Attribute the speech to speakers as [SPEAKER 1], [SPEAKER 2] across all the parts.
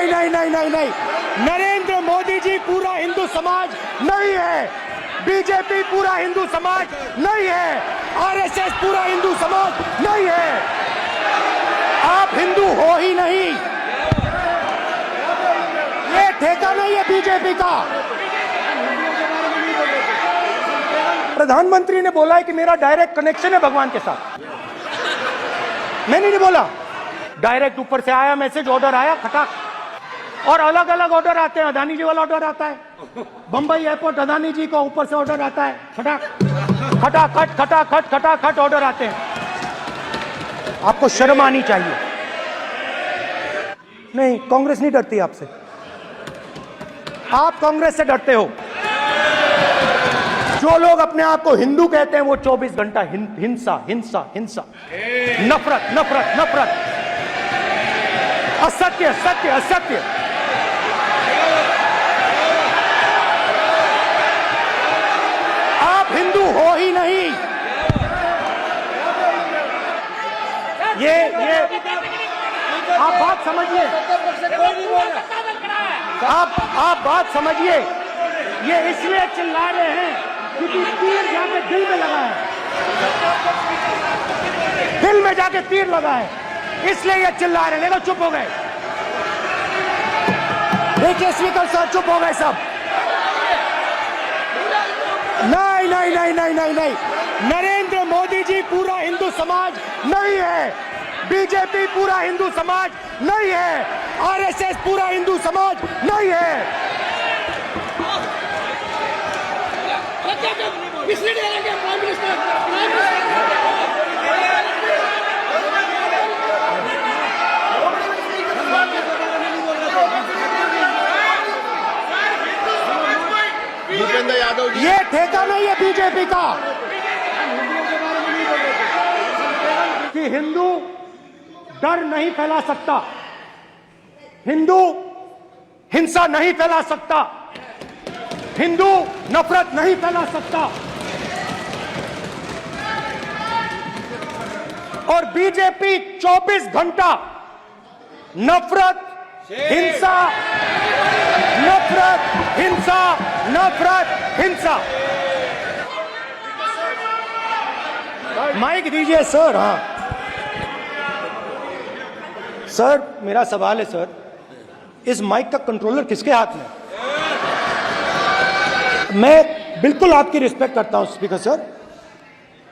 [SPEAKER 1] नहीं नहीं नहीं नहीं नहीं, नरेंद्र मोदी जी पूरा हिंदू समाज नहीं है, बीजेपी पूरा हिंदू समाज नहीं है, आरएसएस पूरा हिंदू समाज नहीं है। आप हिंदू हो ही नहीं, ये ठेका नहीं है बीजेपी का। प्रधानमंत्री ने बोला है कि मेरा डायरेक्ट कनेक्शन है भगवान के साथ, मैंने नहीं बोला। डायरेक्ट ऊपर से आया मैसेज, ऑर्डर आया खटाक, और अलग अलग ऑर्डर आते हैं। अदानी जी वाला ऑर्डर आता है, बंबई एयरपोर्ट अदानी जी को ऊपर से ऑर्डर आता है, खटाक खटाखट खटाखट खटाखट ऑर्डर आते हैं। आपको शर्म आनी चाहिए। नहीं, कांग्रेस नहीं डरती आपसे, आप कांग्रेस से डरते हो। जो लोग अपने आप को हिंदू कहते हैं वो 24 घंटा हिंसा हिंसा हिंसा, नफरत नफरत नफरत, असत्य सत्य असत्य। आप हिंदू हो ही नहीं। ये आप बात समझिए, आप बात समझिए। ये इसलिए चिल्ला रहे हैं क्योंकि तीर जाके दिल में लगा है, दिल में जाके तीर लगा है, इसलिए ये चिल्ला रहे हैं। देखो चुप हो गए, देखिए स्पीकर सर चुप हो गए सब। नहीं नहीं नहीं नहीं नहीं नहीं, नरेंद्र मोदी जी पूरा हिंदू समाज नहीं है, बीजेपी पूरा हिंदू समाज नहीं है, आरएसएस पूरा हिंदू समाज नहीं है।
[SPEAKER 2] भूपेंद्र यादव जी,
[SPEAKER 1] ये ठेका नहीं है बीजेपी का कि हिंदू डर नहीं फैला सकता, हिंदू हिंसा नहीं फैला सकता, हिंदू नफरत नहीं फैला सकता। और बीजेपी 24 घंटा नफरत हिंसा नफरत हिंसा नफरत हिंसा। माइक दीजिए सर। हाँ सर, मेरा सवाल है सर, इस माइक का कंट्रोलर किसके हाथ में? मैं बिल्कुल आपकी रिस्पेक्ट करता हूं स्पीकर सर,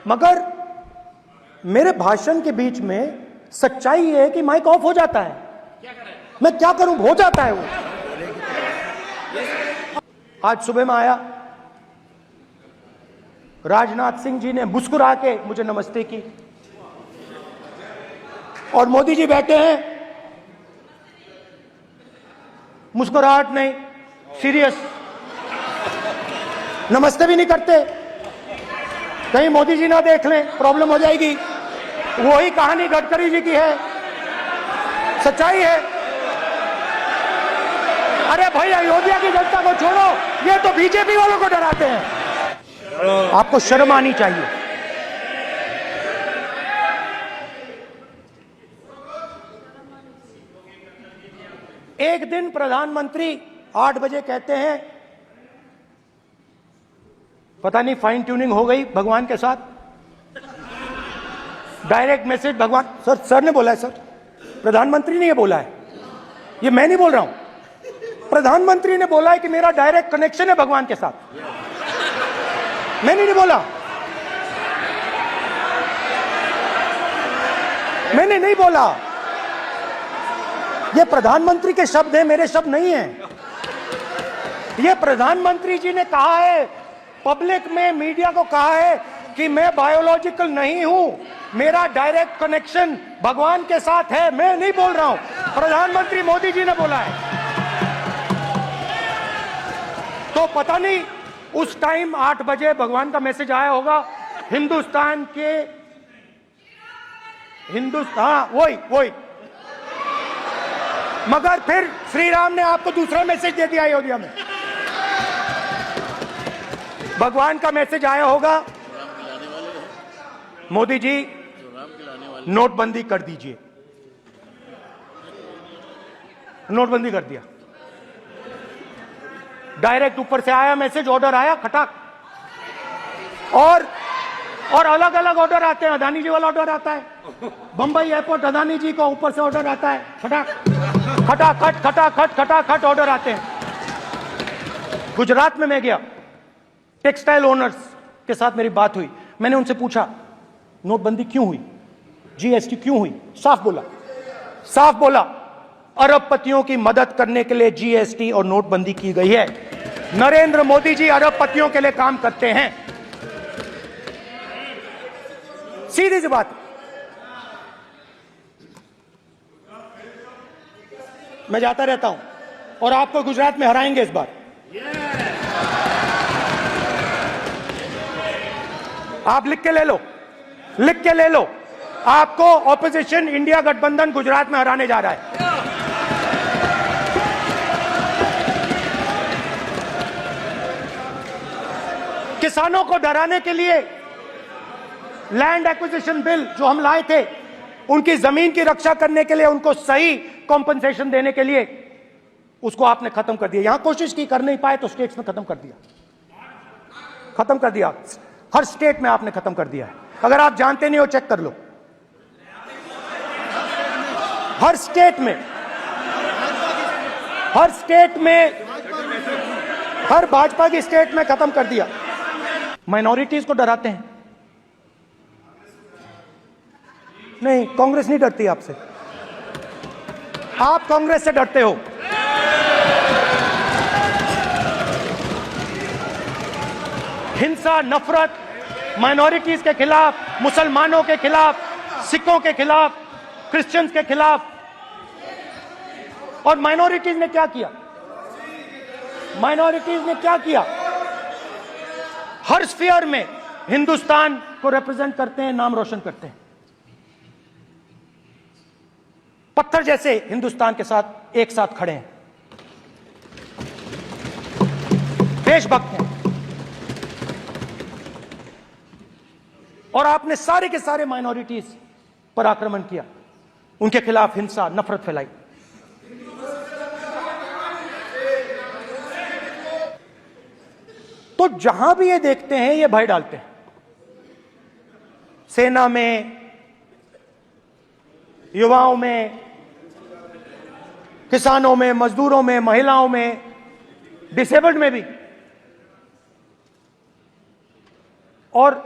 [SPEAKER 1] मगर मेरे भाषण के बीच में सच्चाई ये है कि माइक ऑफ हो जाता है। मैं क्या करूं, हो जाता है वो। आज सुबह में आया, राजनाथ सिंह जी ने मुस्कुरा के मुझे नमस्ते की, और मोदी जी बैठे हैं, मुस्कुराहट नहीं, सीरियस, नमस्ते भी नहीं करते। कहीं मोदी जी ना देख लें, प्रॉब्लम हो जाएगी। वही कहानी गडकरी जी की है, सच्चाई है। अरे भाई, अयोध्या की जनता को छोड़ो, ये तो बीजेपी वालों को डराते हैं। आपको शर्म आनी चाहिए। एक दिन प्रधानमंत्री 8 बजे कहते हैं, पता नहीं फाइन ट्यूनिंग हो गई भगवान के साथ, डायरेक्ट मैसेज भगवान। सर ने बोला है सर, प्रधानमंत्री ने ये बोला है, ये मैं नहीं बोल रहा हूं। प्रधानमंत्री ने बोला है कि मेरा डायरेक्ट कनेक्शन है भगवान के साथ, मैंने नहीं बोला, मैंने नहीं बोला। ये प्रधानमंत्री के शब्द हैं, मेरे शब्द नहीं हैं। ये प्रधानमंत्री जी ने कहा है, पब्लिक में, मीडिया को कहा है कि मैं बायोलॉजिकल नहीं हूं, मेरा डायरेक्ट कनेक्शन भगवान के साथ है। मैं नहीं बोल रहा हूं, प्रधानमंत्री मोदी जी ने बोला है। तो पता नहीं उस टाइम 8 बजे भगवान का मैसेज आया होगा हिंदुस्तान के, वही। मगर फिर श्री राम ने आपको दूसरा मैसेज दे दिया अयोध्या में। भगवान का मैसेज आया होगा, मोदी जी नोटबंदी कर दीजिए। नोटबंदी कर दिया। डायरेक्ट ऊपर से आया मैसेज, ऑर्डर आया खटाक। और अलग अलग ऑर्डर आते हैं। अदानी जी वाला ऑर्डर आता है, बंबई एयरपोर्ट अदानी जी को ऊपर से ऑर्डर आता है, खटाखट खटाखट खटाखट ऑर्डर आते हैं। गुजरात में मैं गया, टेक्सटाइल ओनर्स के साथ मेरी बात हुई। मैंने उनसे पूछा नोटबंदी क्यों हुई, जीएसटी क्यों हुई? साफ बोला अरबपतियों की मदद करने के लिए जीएसटी और नोटबंदी की गई है। नरेंद्र मोदी जी अरबपतियों के लिए काम करते हैं, सीधी सी बात। मैं जाता रहता हूं और आपको गुजरात में हराएंगे इस बार। आप लिख के ले लो, आपको ऑपोजिशन इंडिया गठबंधन गुजरात में हराने जा रहा है। किसानों को डराने के लिए लैंड एक्विजिशन बिल जो हम लाए थे, उनकी जमीन की रक्षा करने के लिए, उनको सही कॉम्पनसेशन देने के लिए, उसको आपने खत्म कर दिया। यहां कोशिश की, कर नहीं पाए तो स्टेट्स में खत्म कर दिया। हर स्टेट में आपने खत्म कर दिया है। अगर आप जानते नहीं हो चेक कर लो, हर स्टेट में हर भाजपा की स्टेट में खत्म कर दिया। माइनॉरिटीज को डराते हैं। नहीं, कांग्रेस नहीं डरती आपसे, आप कांग्रेस से डरते हो। हिंसा, नफरत माइनॉरिटीज के खिलाफ, मुसलमानों के खिलाफ, सिखों के खिलाफ, क्रिश्चियंस के खिलाफ। और माइनॉरिटीज ने क्या किया? हर स्फीयर में हिंदुस्तान को रिप्रेजेंट करते हैं, नाम रोशन करते हैं। पत्थर जैसे हिंदुस्तान के साथ एक साथ खड़े हैं, देशभक्त हैं। और आपने सारे के सारे माइनॉरिटीज पर आक्रमण किया, उनके खिलाफ हिंसा, नफरत फैलाई। तो जहां भी ये देखते हैं ये भय डालते हैं। सेना में, युवाओं में, किसानों में, मजदूरों में, महिलाओं में, डिसेबल्ड में भी। और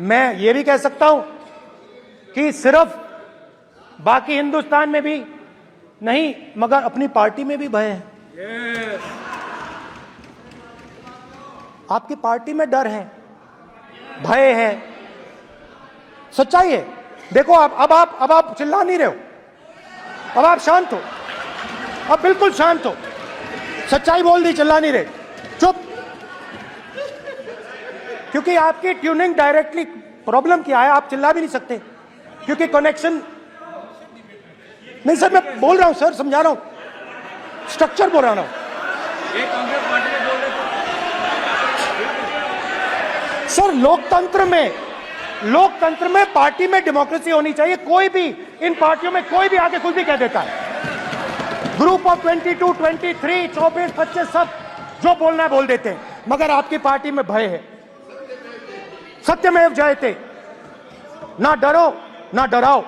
[SPEAKER 1] मैं ये भी कह सकता हूं कि सिर्फ बाकी हिंदुस्तान में भी नहीं, मगर अपनी पार्टी में भी भय है। आपकी पार्टी में डर है, भय है, सच्चाई है। देखो अब आप चिल्ला नहीं रहे हो, अब आप शांत हो, अब बिल्कुल शांत हो। सच्चाई बोल दी, चिल्ला नहीं रहे, चुप। क्योंकि आपकी ट्यूनिंग डायरेक्टली प्रॉब्लम क्या है, आप चिल्ला भी नहीं सकते क्योंकि कनेक्शन नहीं। सर मैं बोल रहा हूं, सर समझा रहा हूं, स्ट्रक्चर बोल रहा हूं। सर लोकतंत्र में पार्टी में डेमोक्रेसी होनी चाहिए। कोई भी इन पार्टियों में कोई भी आके कुछ भी कह देता है। ग्रुप ऑफ 22, 23, 24, 25 सब जो बोलना है बोल देते हैं, मगर आपकी पार्टी में भय है। सत्यमेव जयते, ना डरो ना डराओ।